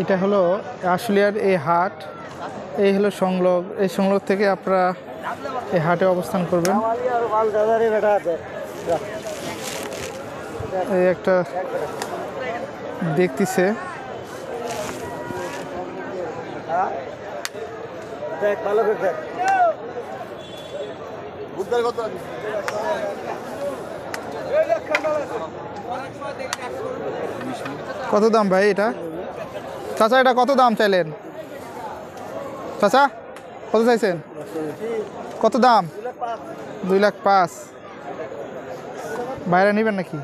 এটা হলো আশুলিয়ার এই হাট, এই হলো সংলগ, এই সংলগ থেকে আপনারা এই হাটে অবস্থান করবেন। এই একটা দেখতেছে কত দাম ভাই এটা? চাচা এটা কত দাম চাইলেন? চাচা কত চাইছেন? কত দাম? 2,05,000। বাইরে নেবেন নাকি?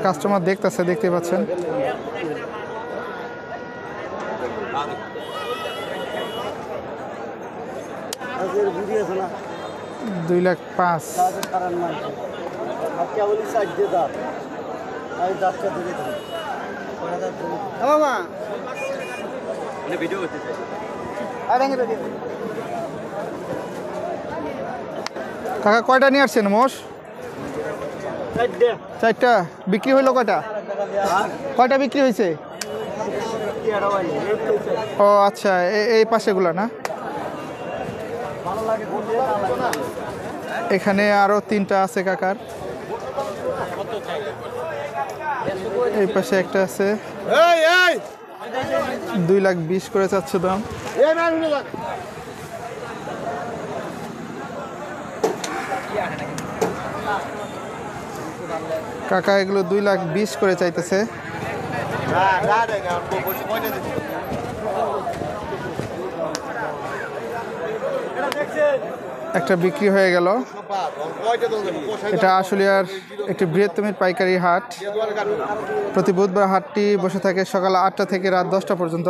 কাস্টমার দেখতেছে, দেখতে পাচ্ছেন। কাকা কয়টা নিয়ে আসছেন মোষ? 4টা। বিক্রি হইলো কয়টা? কয়টা বিক্রি হয়েছে? ও আচ্ছা, এই পাশেগুলো না? এখানে আরো 3টা আছে কাকার। এই পাশে একটা আছে। 2,20,000 করে চাচ্ছে দাম। কাকা এগুলো 2,20,000 করে চাইতেছে। একটা বিক্রি হয়ে গেল। এটা আশুলিয়ার একটি বৃহত্তম পাইকারি হাট। প্রতি বুধবার হাটটি বসে থাকে সকাল 8টা থেকে রাত 10টা পর্যন্ত।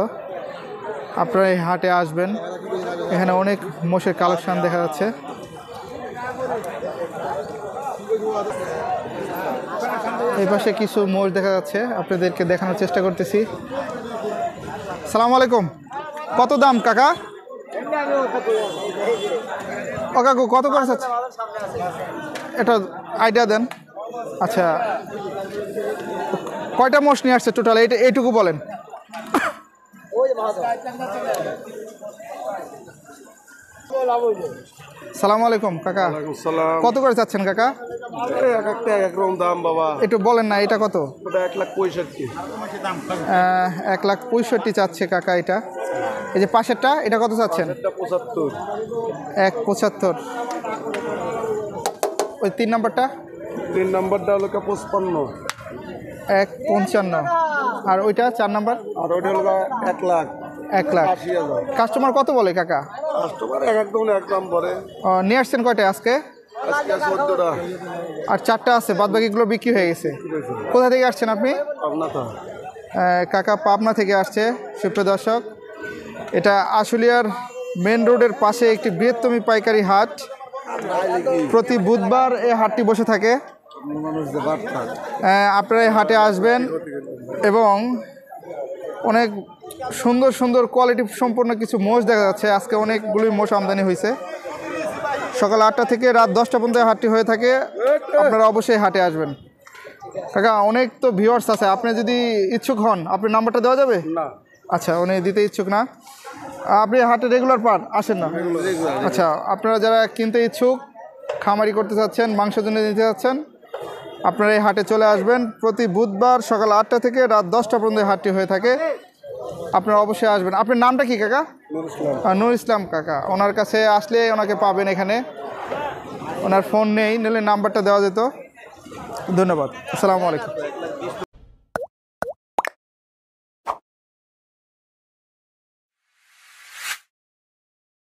আপনারা এই হাটে আসবেন। এখানে অনেক মোষের কালেকশন দেখা যাচ্ছে। এই পাশে কিছু মোষ দেখা যাচ্ছে, আপনাদেরকে দেখানোর চেষ্টা করতেছি। সালাম আলাইকুম। কত দাম কাকা? ও কাকু কত করে চাচ্ছে? এটা আইডিয়া দেন। আচ্ছা, কয়টা মোষ নিয়ে আসছে টোটাল? এইটুকু বলেন। সালাম আলাইকুম কাকা। কত করে চাচ্ছেন কাকা? দাম বাবা একটু বলেন না, এটা কত? 1,65,000। 1,65,000 চাচ্ছে কাকা এটা। এই যে পাশেরটা, এটা কত চাচ্ছেন? 1,75,000। ওই 3 নম্বরটা? 3 নম্বরটা হলো 55। 1,55,000। আর ওইটা 4 নম্বর? আর ওইটা হলো 1,00,000। 1,00,000। কাস্টমার কত বলে কাকা? কাস্টমার এক দাম পরে। নিয়ে আসছেন কয়টা আজকে? 14টা। আর 4টা আছে, বাদ বাকিগুলো বিক্রি হয়ে গেছে। কোথা থেকে আসছেন আপনি? কাকা পাবনা থেকে আসছে। সুপ্রিয় দর্শক, এটা আশুলিয়ার মেন রোডের পাশে একটি বৃহত্তম পাইকারি হাট। প্রতি বুধবার এই হাটটি বসে থাকে। আপনারা এই হাটে আসবেন এবং অনেক সুন্দর সুন্দর কোয়ালিটি সম্পন্ন কিছু মোষ দেখা যাচ্ছে। আজকে অনেকগুলি মোষ আমদানি হয়েছে। সকাল 8টা থেকে রাত 10টা পর্যন্ত হাটটি হয়ে থাকে। আপনারা অবশ্যই হাটে আসবেন। কাকা অনেক তো ভিউয়ার্স আছে, আপনি যদি ইচ্ছুক হন আপনার নাম্বারটা দেওয়া যাবে? না। আচ্ছা, উনি দিতে ইচ্ছুক না। আপনি হাটে রেগুলার পান আসেন না? আচ্ছা, আপনারা যারা কিনতে ইচ্ছুক, খামারি করতে চাচ্ছেন, মাংসের জন্য নিতে চাচ্ছেন, আপনারা এই হাটে চলে আসবেন। প্রতি বুধবার সকাল 8টা থেকে রাত 10টা পর্যন্ত হাটটি হয়ে থাকে। আপনারা অবশ্যই আসবেন। আপনার নামটা কি কাকা? নূর ইসলাম কাকা। ওনার কাছে আসলে ওনাকে পাবেন এখানে। ওনার ফোন নেই, নিলে নাম্বারটা দেওয়া যেত। ধন্যবাদ। আসসালামু আলাইকুম।